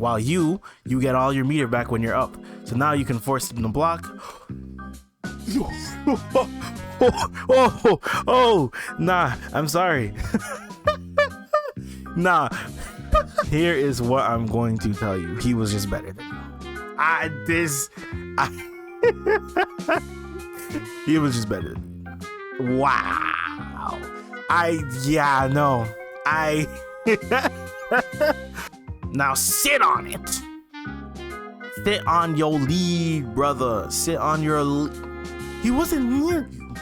while you get all your meter back when you're up. So now you can force them to block. Oh, nah, I'm sorry. Nah. Here is what I'm going to tell you. He was just better than you. He was just better than you. Wow. Now sit on it. Sit on your lead, brother. Sit on your He wasn't near you.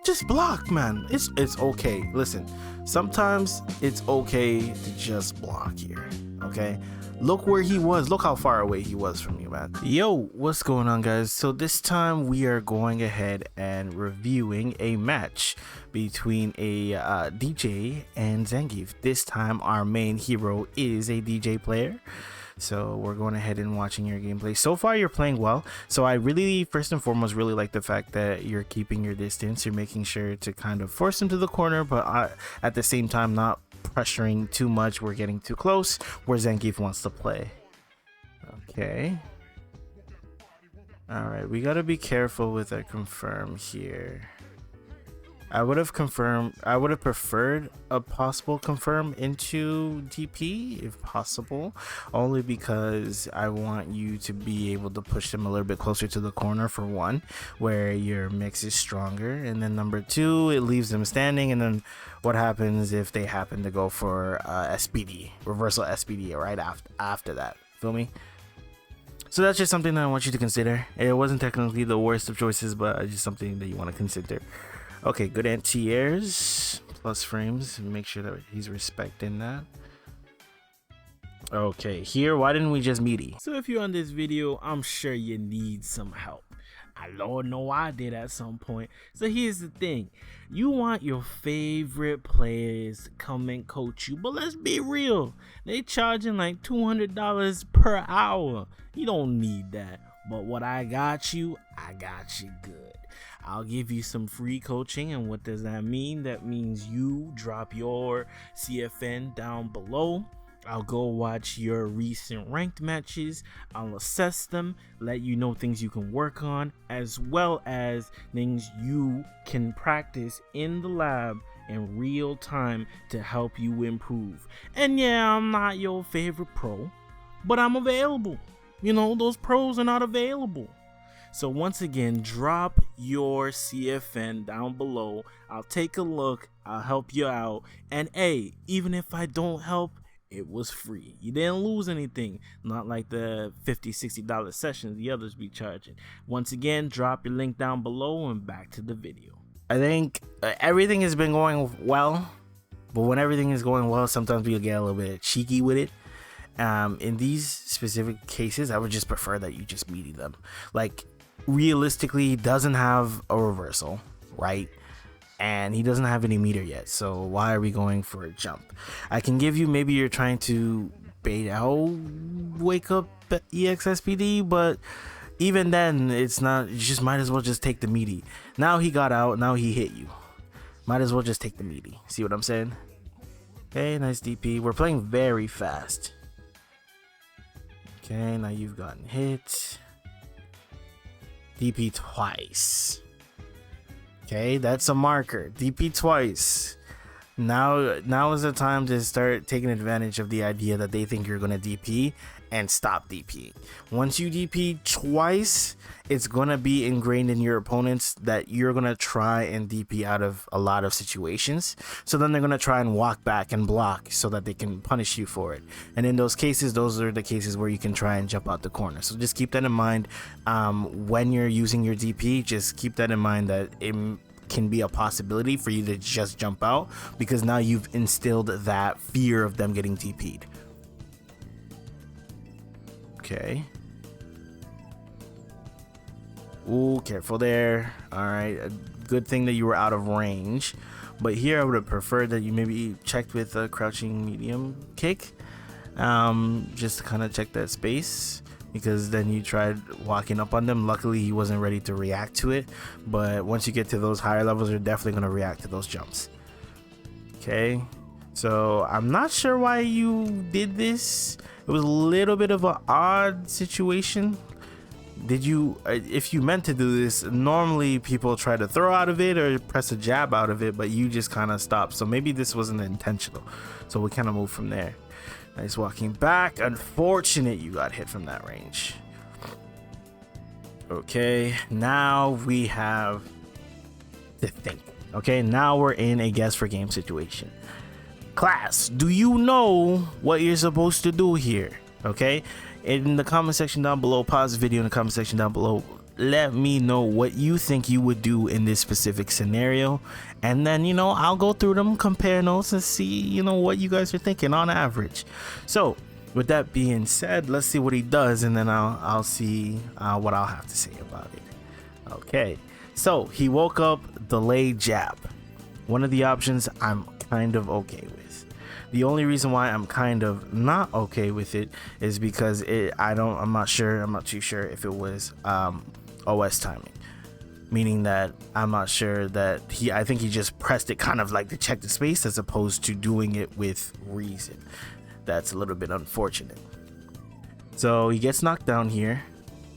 Just block, man. It's okay. Listen, sometimes it's okay to just block here. Okay? Look where he was. Look how far away he was from you, man. Yo, what's going on, guys? So this time we are going ahead and reviewing a match between a DJ and Zangief. This time our main hero is a DJ player. So we're going ahead and watching your gameplay. So far you're playing well. So I really, first and foremost, really like the fact that you're keeping your distance. You're making sure to kind of force him to the corner, but at the same time not pressuring too much. We're getting too close where Zangief wants to play. Okay. All right, we got to be careful with our confirm here. I would have preferred a possible confirm into DP if possible, only because I want you to be able to push them a little bit closer to the corner, for one, where your mix is stronger, and then number two, it leaves them standing. And then what happens if they happen to go for SPD, reversal SPD right after that? Feel me? So that's just something that I want you to consider. It wasn't technically the worst of choices, but it's just something that you want to consider. Okay, good anti-airs, plus frames, make sure that he's respecting that. Okay, here, why didn't we just meaty? So if you're on this video, I'm sure you need some help. I Lord know I did at some point. So here's the thing, you want your favorite players to come and coach you, but let's be real, they charging like $200 per hour. You don't need that, but what I got you good. I'll give you some free coaching. And what does that mean? That means you drop your CFN down below. I'll go watch your recent ranked matches. I'll assess them, let you know things you can work on, as well as things you can practice in the lab in real time to help you improve. And yeah, I'm not your favorite pro, but I'm available. You know, those pros are not available. So once again, drop your CFN down below. I'll take a look. I'll help you out. And hey, even if I don't help, it was free. You didn't lose anything. Not like the $50, $60 sessions the others be charging. Once again, drop your link down below and back to the video. I think everything has been going well, but when everything is going well, sometimes we'll get a little bit cheeky with it. In these specific cases, I would just prefer that you just meaty them. Like, realistically, he doesn't have a reversal, right? And he doesn't have any meter yet, so why are we going for a jump? I can give you, maybe you're trying to bait out wake up EXSPD, but even then it's not. You just might as well just take the meaty. Now he got out, now he hit you, might as well just take the meaty. See what I'm saying? Okay, nice DP. We're playing very fast. Okay, now you've gotten hit. DP twice. Okay, that's a marker. DP twice. Now is the time to start taking advantage of the idea that they think you're gonna DP and stop DP. Once you DP twice, it's gonna be ingrained in your opponents that you're gonna try and DP out of a lot of situations. So then they're gonna try and walk back and block so that they can punish you for it. And in those cases, those are the cases where you can try and jump out the corner. So just keep that in mind. When you're using your DP, just keep that in mind that it can be a possibility for you to just jump out, because now you've instilled that fear of them getting DP'd. Okay. Ooh, careful there. All right, good thing that you were out of range, but here I would have preferred that you maybe checked with a crouching medium kick, just to kind of check that space, because then you tried walking up on them. Luckily he wasn't ready to react to it, but once you get to those higher levels, you're definitely going to react to those jumps. Okay, So I'm not sure why you did this. It was a little bit of an odd situation. Did you, if you meant to do this, normally people try to throw out of it or press a jab out of it, but you just kind of stopped. So maybe this wasn't intentional. So we kind of move from there. Nice walking back. Unfortunate you got hit from that range. Okay, now we have to think. Okay, now we're in a guess for game situation. Class, do you know what you're supposed to do here? Okay, in the comment section down below, pause the video in the comment section down below, let me know what you think you would do in this specific scenario, and then, you know, I'll go through them, compare notes, and see, you know, what you guys are thinking on average. So with that being said, let's see what he does, and then I'll see what I'll have to say about it. Okay, so he woke up, delayed jab. One of the options I'm kind of okay with. The only reason why I'm kind of not okay with it is because I'm not too sure if it was OS timing, meaning that I'm not sure that I think he just pressed it kind of like to check the space as opposed to doing it with reason. That's a little bit unfortunate. So he gets knocked down here,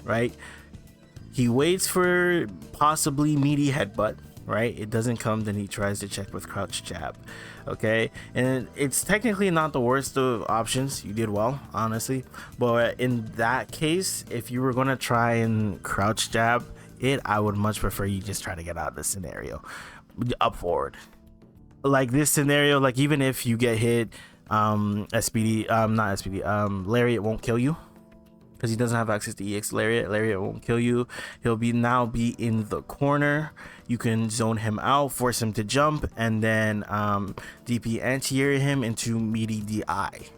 right? He waits for possibly meaty headbutt, right? It doesn't come, then he tries to check with crouch jab. Okay, and it's technically not the worst of options. You did well, honestly, but in that case, if you were going to try and crouch jab it, I would much prefer you just try to get out of the scenario up forward. Like this scenario, like even if you get hit, Lariat won't kill you because he doesn't have access to EX Lariat. Lariat won't kill you. He'll now be in the corner. You can zone him out, force him to jump, and then DP anti-air him into meaty DI.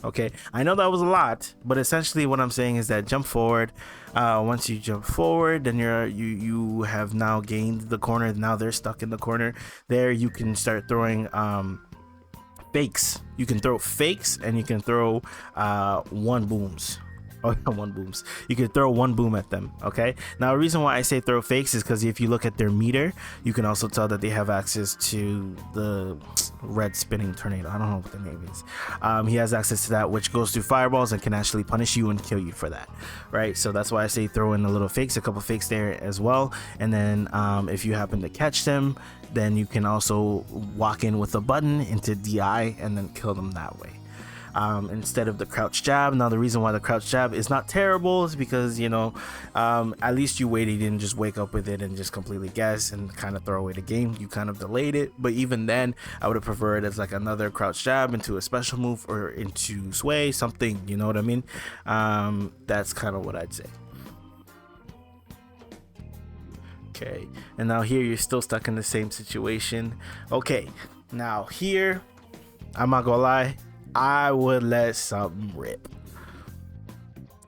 Okay, I know that was a lot, but essentially what I'm saying is that jump forward. Once you jump forward, then you have now gained the corner. Now they're stuck in the corner. There you can start throwing fakes. You can throw fakes, and you can throw one booms. You can throw one boom at them. Okay, now the reason why I say throw fakes is because if you look at their meter, you can also tell that they have access to the red spinning tornado. I don't know what the name is. He has access to that, which goes through fireballs and can actually punish you and kill you for that, right? So that's why I say throw in a little fakes, a couple fakes there as well. And then if you happen to catch them, then you can also walk in with a button into DI and then kill them that way. Instead of the crouch jab. Now the reason why the crouch jab is not terrible is because, you know, at least you waited, you didn't just wake up with it and just completely guess and kind of throw away the game. You kind of delayed it, but even then I would have preferred as like another crouch jab into a special move or into sway, something, you know what I mean? That's kind of what I'd say. Okay, and now here you're still stuck in the same situation. Okay, now here I'm not gonna lie, I would let something rip.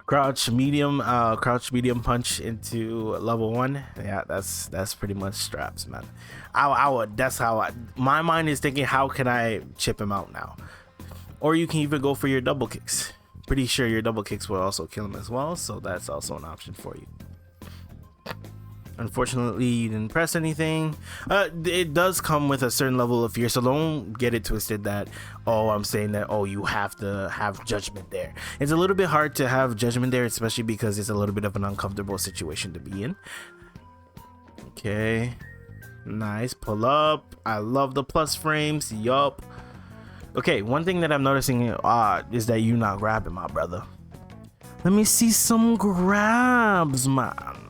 Crouch medium punch into level 1. Yeah, that's pretty much straps, man. I would. That's how my mind is thinking. How can I chip him out now? Or you can even go for your double kicks. Pretty sure your double kicks will also kill him as well, so that's also an option for you. Unfortunately, you didn't press anything. It does come with a certain level of fear, so don't get it twisted that, oh, I'm saying that, oh, you have to have judgment there. It's a little bit hard to have judgment there, especially because it's a little bit of an uncomfortable situation to be in. Okay, nice pull up. I love the plus frames. Yup. Okay, one thing that I'm noticing is that you're not grabbing, my brother. Let me see some grabs, man.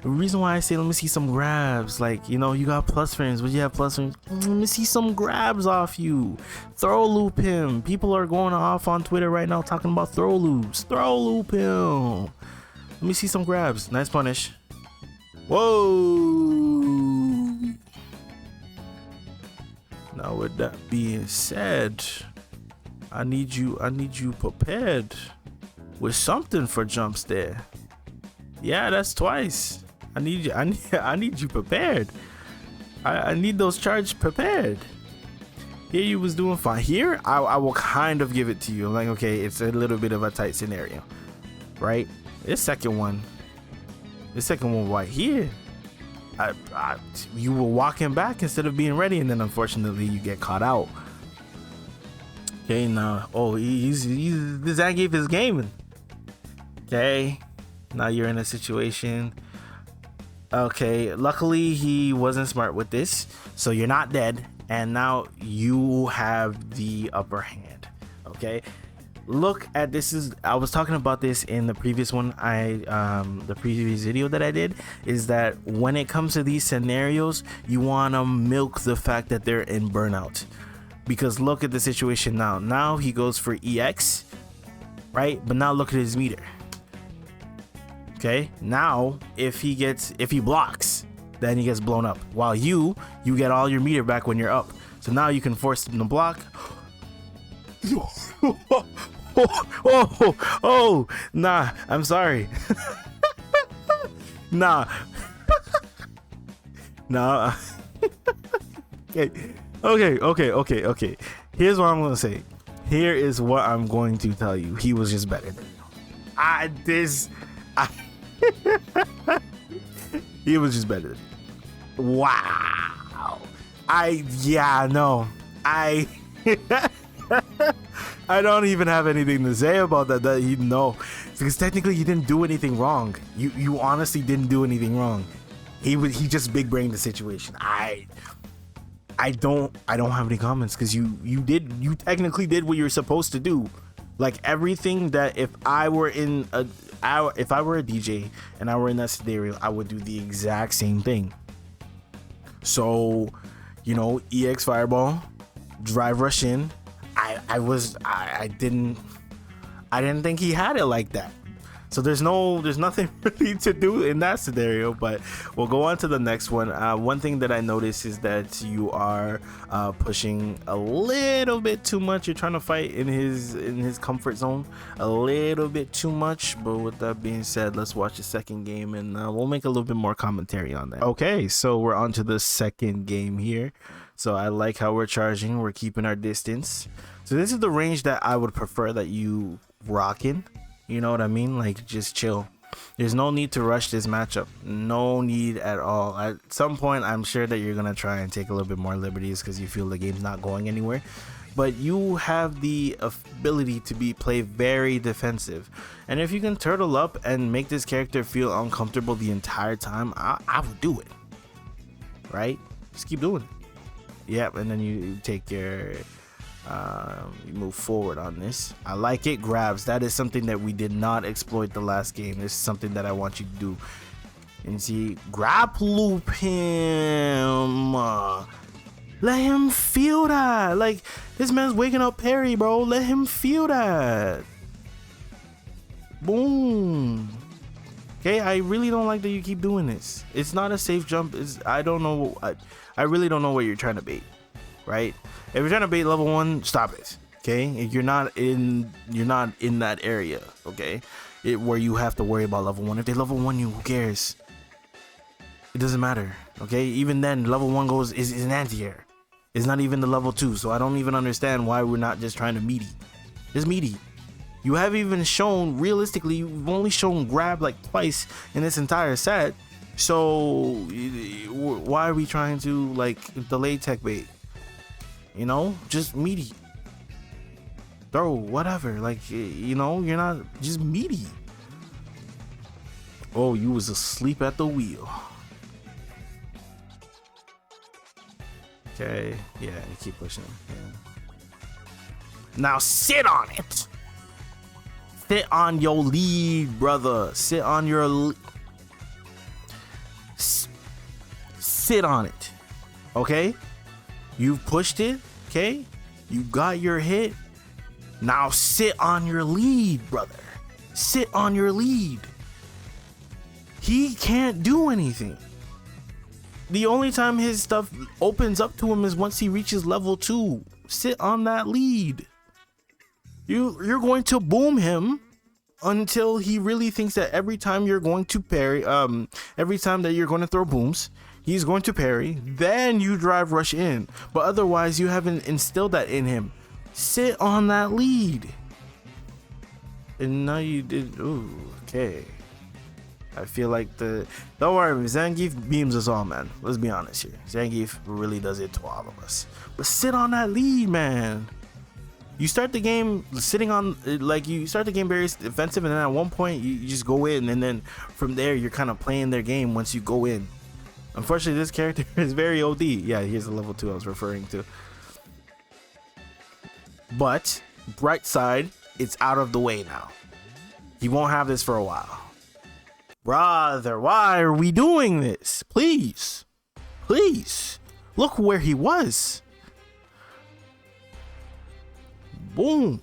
The reason why I say let me see some grabs, like, you know, you got plus frames, but you have plus frames. Let me see some grabs off you. Throw loop him. People are going off on Twitter right now talking about throw loops. Throw loop him. Let me see some grabs. Nice punish. Whoa. Now with that being said, I need you prepared with something for jumps there. Yeah, that's twice. I need you prepared. I need those charges prepared. Here you was doing fine. Here I will kind of give it to you. I'm like, okay, it's a little bit of a tight scenario, right? This second one right here, you were walking back instead of being ready, and then unfortunately you get caught out. Okay, now, oh, he's the Zangief is gaming. Okay, now you're in a situation. Okay, luckily he wasn't smart with this, so you're not dead, and now you have the upper hand. Okay, look at this. I was talking about this in the previous one. The previous video that I did is that when it comes to these scenarios, you want to milk the fact that they're in burnout. Because look at the situation now. Now he goes for EX, right? But now look at his meter. Okay, now if he blocks, then he gets blown up. While you get all your meter back when you're up. So now you can force him to block. Oh, nah, I'm sorry. Nah. Nah. Okay. Here's what I'm gonna say. Here is what I'm going to tell you. He was just better than you. He was just better than you. Wow. I don't even have anything to say about that. Because technically you didn't do anything wrong. You honestly didn't do anything wrong. He just big brained the situation. I don't have any comments, because you technically did what you're supposed to do. Like everything that if I were a DJ and I were in that scenario, I would do the exact same thing. So, EX fireball, drive rush in. I didn't think he had it like that. So there's nothing really to do in that scenario, but we'll go on to the next one. One thing that I noticed is that you are pushing a little bit too much. You're trying to fight in his comfort zone a little bit too much. But with that being said, let's watch the second game, and we'll make a little bit more commentary on that. Okay, so we're on to the second game here. So I like how we're charging. We're keeping our distance. So this is the range that I would prefer that you rock in. You know what I mean? Like, just chill. There's no need to rush this matchup. No need at all. At some point, I'm sure that you're going to try and take a little bit more liberties because you feel the game's not going anywhere. But you have the ability to play very defensive. And if you can turtle up and make this character feel uncomfortable the entire time, I would do it. Right? Just keep doing it. Yep, and then you take your... you move forward on this. I like it. Grabs. That is something that we did not exploit the last game. This is something that I want you to do. And see, grab loop him. Let him feel that. Like, this man's waking up Perry, bro. Let him feel that. Boom. Okay, I really don't like that you keep doing this. It's not a safe jump. I don't know. I really don't know what you're trying to bait. Right? If you're trying to bait level 1, stop it. Okay? You're not in that area, okay? Where you have to worry about level 1. If they level 1 you, who cares? It doesn't matter. Okay? Even then, level 1 is an anti-air. It's not even the level 2, so I don't even understand why we're not just trying to meaty. Just meaty. You haven't even shown, realistically, you've only shown grab like twice in this entire set. So why are we trying to like delay tech bait? Just meaty. Throw, whatever. Like, you're not just meaty. Oh, you was asleep at the wheel. Okay, yeah, you keep pushing. Yeah. Now sit on it. Sit on your lead, brother. Sit on your sit on it. Okay? You've pushed it, okay? You got your hit. Now sit on your lead, brother. Sit on your lead. He can't do anything. The only time his stuff opens up to him is once he reaches level 2. Sit on that lead. You're going to boom him until he really thinks that every time you're going to parry, every time that you're going to throw booms, he's going to parry, then you drive rush in. But otherwise, you haven't instilled that in him. Sit on that lead. And now you did. Ooh, okay. I feel like don't worry, Zangief beams us all, man. Let's be honest here. Zangief really does it to all of us. But sit on that lead, man. You start the game sitting on, like, you start the game very defensive, and then at one point you just go in, and then from there you're kind of playing their game once you go in. Unfortunately, this character is very OD. Yeah, here's the level 2 I was referring to. But bright side, it's out of the way now. He won't have this for a while. Brother, why are we doing this? Please. Please. Look where he was. Boom.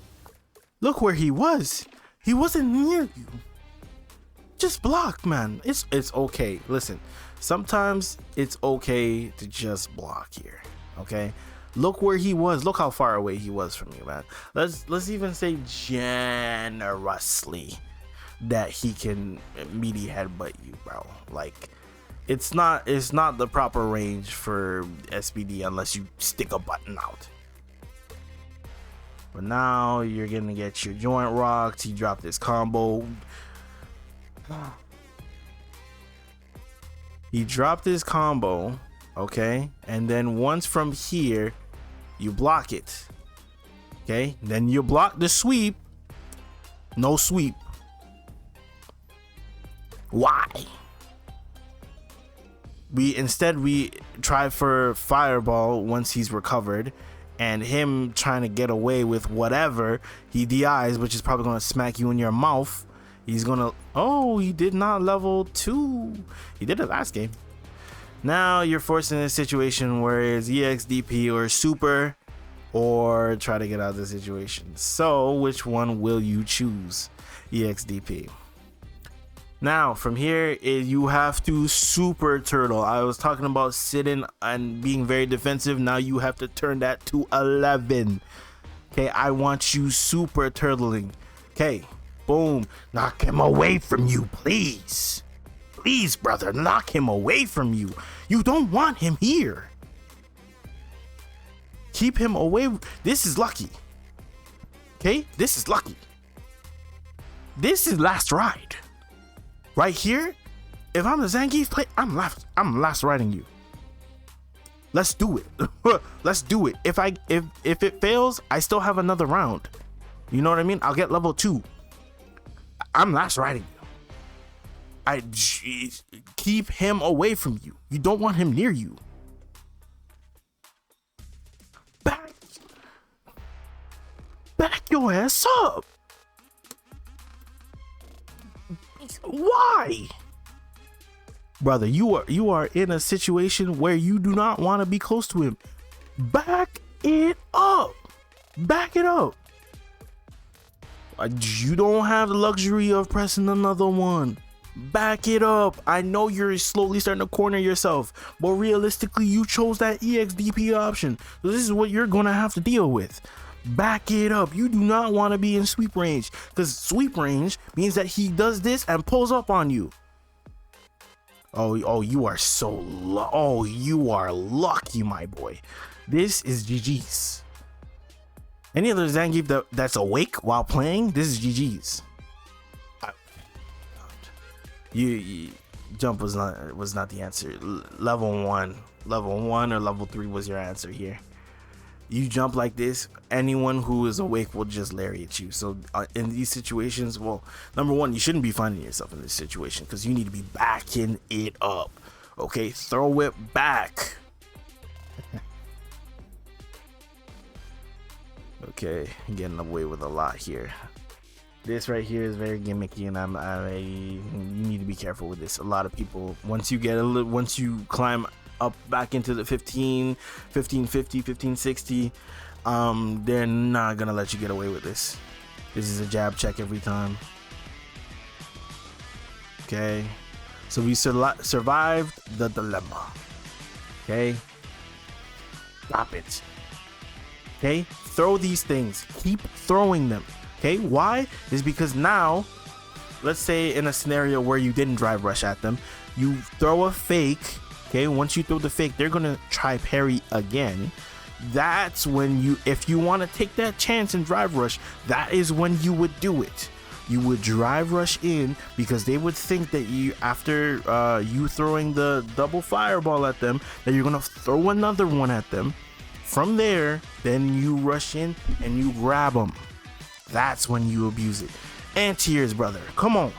Look where he was. He wasn't near you. Just block, man. It's okay. Listen, sometimes it's okay to just block here. Okay? Look where he was. Look how far away he was from you, man. Let's even say generously that he can meaty headbutt you, bro. Like, it's not the proper range for SBD unless you stick a button out. But now you're gonna get your joint rocked. He dropped his combo. He dropped his combo, okay? And then once from here, you block it. Okay? Then you block the sweep. No sweep. Why? We try for fireball once he's recovered, and him trying to get away with whatever he DIs, which is probably gonna smack you in your mouth. He's gonna, oh, he did not level 2. He did it last game. Now you're forced in a situation where it's EXDP or super, or try to get out of the situation. So which one will you choose? EXDP. Now from here, you have to super turtle. I was talking about sitting and being very defensive. Now you have to turn that to 11. Okay, I want you super turtling. Okay, boom. Knock him away from you, please. Please, brother, knock him away from you. You don't want him here. Keep him away. This is lucky. Okay, this is lucky. This is last ride. Right here, if I'm the Zangief play, I'm last riding you. Let's do it. Let's do it. If it fails, I still have another round. You know what I mean? I'll get level 2. I'm last riding you. Keep him away from you. You don't want him near you. Back your ass up. Why? Brother, you are in a situation where you do not want to be close to him. Back it up. Back it up. You don't have the luxury of pressing another one. Back it up. I know you're slowly starting to corner yourself, but realistically, you chose that EXDP option. So this is what you're going to have to deal with. Back it up. You do not want to be in sweep range, because sweep range means that he does this and pulls up on you. Oh, you are so you are lucky, my boy. This is GG's. Any other Zangief that's awake while playing, this is GG's. You jump was not the answer. Level 1 or level 3 was your answer here. You jump like this, anyone who is awake will just lariat you. So in these situations, well, number one, you shouldn't be finding yourself in this situation, because you need to be backing it up. Okay, throw it back. Okay, getting away with a lot here. This right here is very gimmicky, and you need to be careful with this. A lot of people, once you climb up back into the 1550, 1560, they're not gonna let you get away with this. This is a jab check every time. Okay, so we survived the dilemma. Okay, stop it. Okay, throw these things, keep throwing them. Okay, why? Is because now, let's say in a scenario where you didn't drive rush at them, you throw a fake. Okay, once you throw the fake, they're gonna try parry again. That's when if you want to take that chance and drive rush, that is when you would do it. You would drive rush in, because they would think that after you throwing the double fireball at them, that you're gonna throw another one at them, From there, then you rush in and you grab him. That's when you abuse it. Anti-airs, brother. Come on.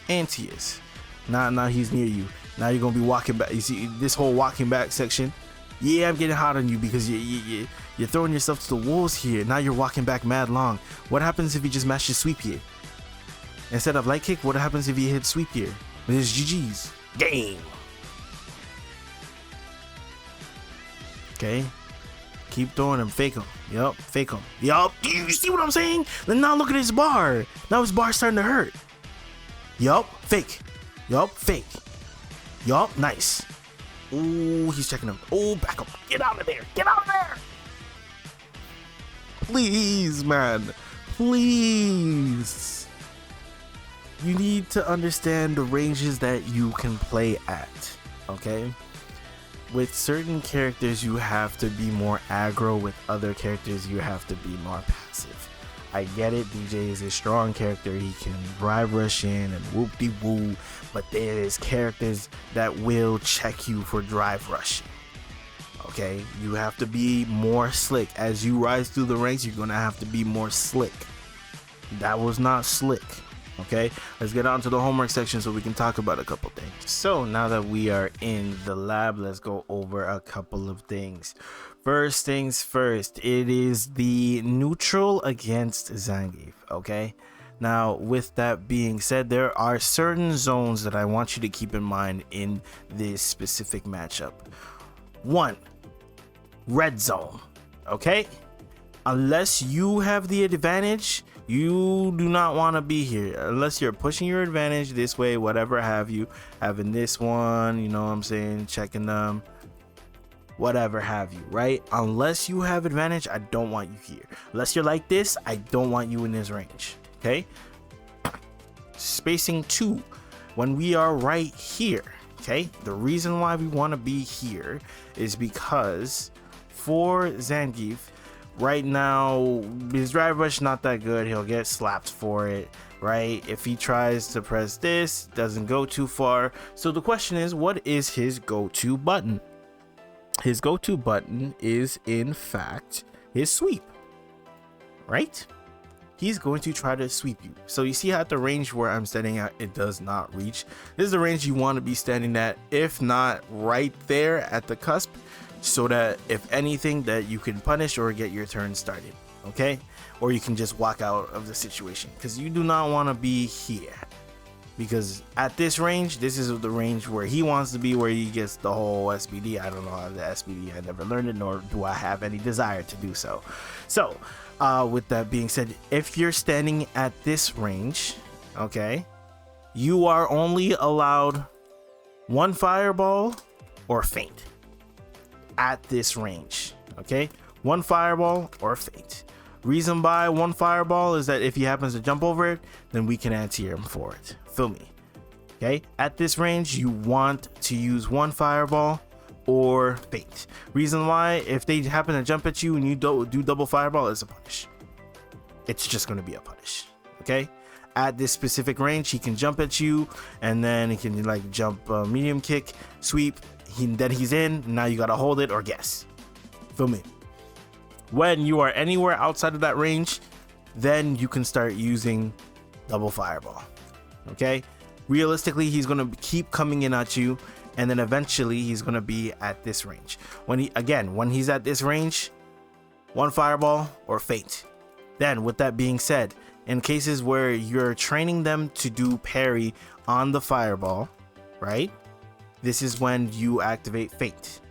Anti-airs. Now he's near you. Now you're going to be walking back. You see this whole walking back section? Yeah, I'm getting hot on you because you're throwing yourself to the wolves here. Now you're walking back mad long. What happens if you just mash your sweep here? Instead of light kick, what happens if you hit sweep here? There's GG's. Game. Okay. Keep throwing him. Fake him. Yup. Fake him. Yup. You see what I'm saying? Then now look at his bar. Now his bar's starting to hurt. Yup. Fake. Yup. Fake. Yup. Nice. Ooh, he's checking him. Oh, back up. Get out of there. Get out of there. Please, man. Please. You need to understand the ranges that you can play at. Okay? With certain characters, you have to be more aggro. With other characters, you have to be more passive. I get it. DJ is a strong character. He can drive rush in and whoop-de-woo. But there is characters that will check you for drive rushing. Okay? You have to be more slick. As you rise through the ranks, you're going to have to be more slick. That was not slick. Okay, let's get on to the homework section so we can talk about a couple things. So now that we are in the lab, let's go over a couple of things. First things first, it is the neutral against Zangief. Okay, now with that being said, there are certain zones that I want you to keep in mind in this specific matchup. 1, red zone. Okay, unless you have the advantage, you do not want to be here unless you're pushing your advantage this way, whatever have you, having this one, you know what I'm saying, checking them, whatever have you, right? Unless you have advantage, I don't want you here. Unless you're like this, I don't want you in this range. Okay, spacing 2, when we are right here. Okay, the reason why we want to be here is because for Zangief, right now, his drive rush not that good. He'll get slapped for it, right? If he tries to press this, doesn't go too far. So the question is, what is his go-to button? His go-to button is, in fact, his sweep, right? He's going to try to sweep you. So you see at the range where I'm standing at, it does not reach. This is the range you want to be standing at, if not right there at the cusp, so that if anything, that you can punish or get your turn started. Okay, or you can just walk out of the situation, because you do not want to be here, because at this range, this is the range where he wants to be, where he gets the whole SBD. I don't know how the SBD, I never learned it, nor do I have any desire to do so. So with that being said, if you're standing at this range, okay, you are only allowed 1 fireball or feint at this range. Okay, 1 fireball or feint. Reason by 1 fireball is that if he happens to jump over it, then we can anti-air him for it. Feel me? Okay, at this range, you want to use 1 fireball or feint. Reason why, if they happen to jump at you and you do double fireball, it's a punish. It's just going to be a punish. Okay, at this specific range, he can jump at you, and then he can like jump medium kick, sweep. Then he's in. Now you gotta hold it or guess. Feel me? When you are anywhere outside of that range, then you can start using double fireball. Okay, realistically, he's gonna keep coming in at you, and then eventually he's gonna be at this range. When he's at this range, 1 fireball or feint. Then with that being said, in cases where you're training them to do parry on the fireball, right, this is when you activate feint.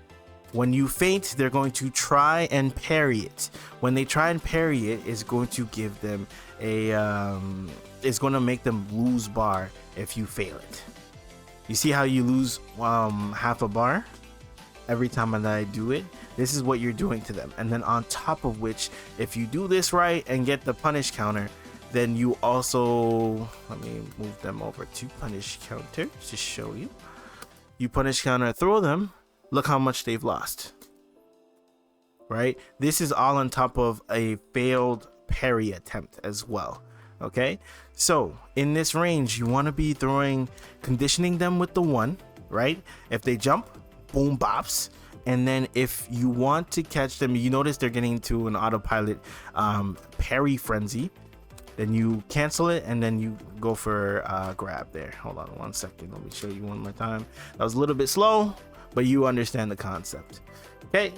When you feint, they're going to try and parry it. When they try and parry it, it's going to give them it's going to make them lose bar if you fail it. You see how you lose half a bar every time that I do it? This is what you're doing to them. And then on top of which, if you do this right and get the punish counter, then you also, let me move them over to punish counter to show you. You punish counter, throw them, look how much they've lost, right? This is all on top of a failed parry attempt as well. Okay, so in this range, you want to be conditioning them with the 1, right? If they jump, boom bops. And then if you want to catch them, you notice they're getting to an autopilot parry frenzy. Then you cancel it and then you go for grab there. Hold on 1 second. Let me show you one more time. That was a little bit slow, but you understand the concept. Okay.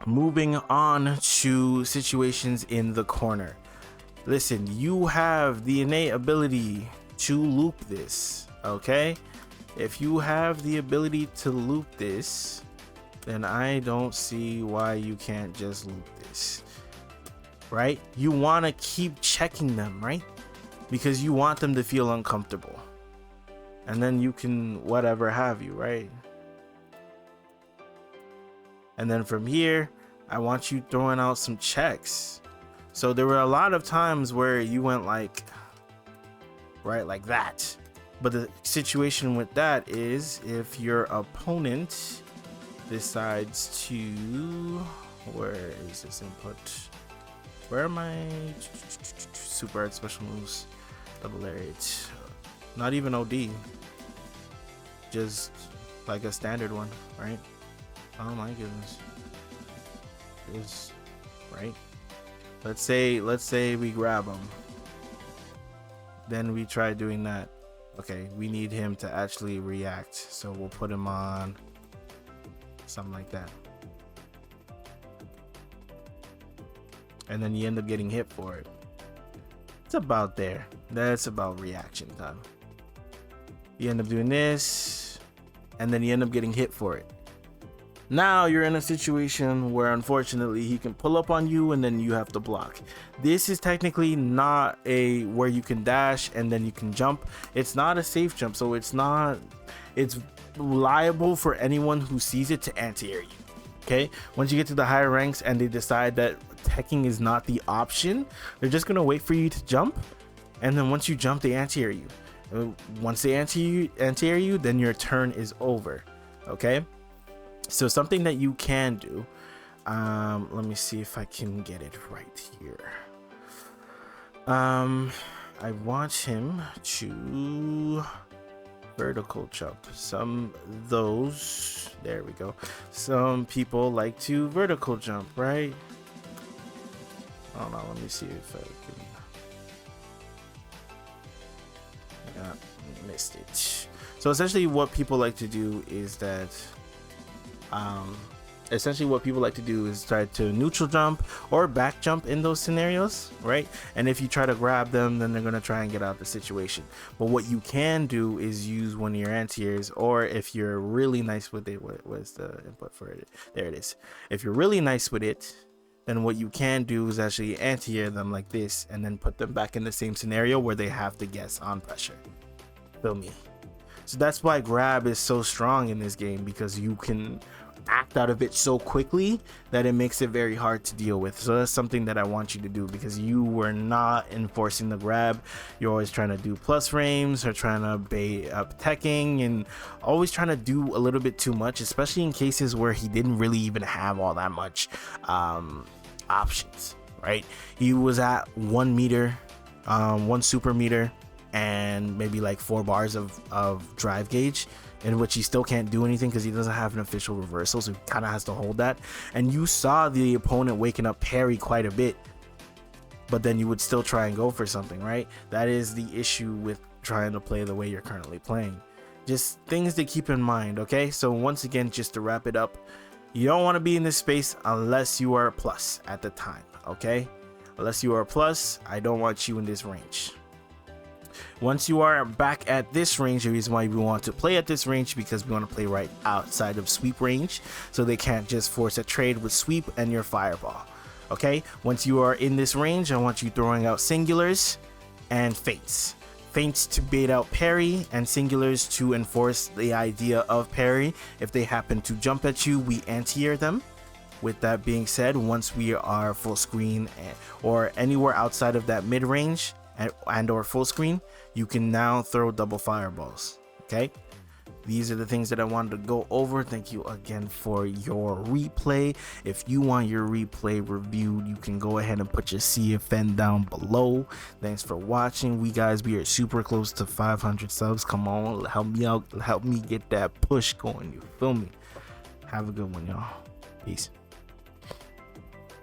Moving on to situations in the corner. Listen, you have the innate ability to loop this. Okay. If you have the ability to loop this, then I don't see why you can't just loop this. Right? You want to keep checking them, right? Because you want them to feel uncomfortable. And then you can whatever have you, right? And then from here, I want you throwing out some checks. So there were a lot of times where you went like, right, like that. But the situation with that is if your opponent decides to, where is this input? Where are my super art special moves? Double lariat. Not even OD. Just like a standard one, right? Oh my goodness. Is right. Let's say we grab him. Then we try doing that. Okay, we need him to actually react. So we'll put him on something like that. And then you end up getting hit for it. It's about there. That's about reaction time. You end up doing this, and then you end up getting hit for it. Now you're in a situation where unfortunately he can pull up on you and then you have to block. This is technically not a where you can dash and then you can jump. It's not a safe jump, so it's liable for anyone who sees it to anti-air you. Okay, once you get to the higher ranks and they decide that teching is not the option, they're just gonna wait for you to jump, and then once you jump, they anti-air you. Once they anti-air you, then your turn is over. Okay, so something that you can do. Let me see if I can get it right here. I want him to vertical jump. There we go. Some people like to vertical jump, right? Hold on, let me see if I can. I missed it. So essentially what people like to do is that try to neutral jump or back jump in those scenarios, right? And if you try to grab them, then they're going to try and get out the situation. But what you can do is use one of your anti-airs, or if you're really nice with it, what's the input for it? There it is. If you're really nice with it, then what you can do is actually anti-air them like this and then put them back in the same scenario where they have to guess on pressure. Feel me? So that's why grab is so strong in this game, because you can act out of it so quickly that it makes it very hard to deal with. So that's something that I want you to do, because you were not enforcing the grab. You're always trying to do plus frames or trying to bait up teching and always trying to do a little bit too much, especially in cases where he didn't really even have all that much options, right? He was at 1 meter, 1 super meter, and maybe like 4 bars of drive gauge, in which he still can't do anything because he doesn't have an official reversal, so he kind of has to hold that. And you saw the opponent waking up parry quite a bit, but then you would still try and go for something, right? That is the issue with trying to play the way you're currently playing. Just things to keep in mind, okay? So once again, just to wrap it up, you don't want to be in this space unless you are a plus at the time, okay? Unless you are a plus, I don't want you in this range. Once you are back at this range, the reason why we want to play at this range, because we want to play right outside of sweep range, so they can't just force a trade with sweep and your fireball. Okay, once you are in this range, I want you throwing out singulars and feints. Feints to bait out parry, and singulars to enforce the idea of parry. If they happen to jump at you, we anti-air them. With that being said, once we are full screen or anywhere outside of that mid range and or full screen, you can now throw double fireballs. Okay, these are the things that I wanted to go over. Thank you again for your replay. If you want your replay reviewed, you can go ahead and put your CFN down below. Thanks for watching. We are super close to 500 subs. Come on, help me out, help me get that push going. You feel me? Have a good one, y'all. Peace.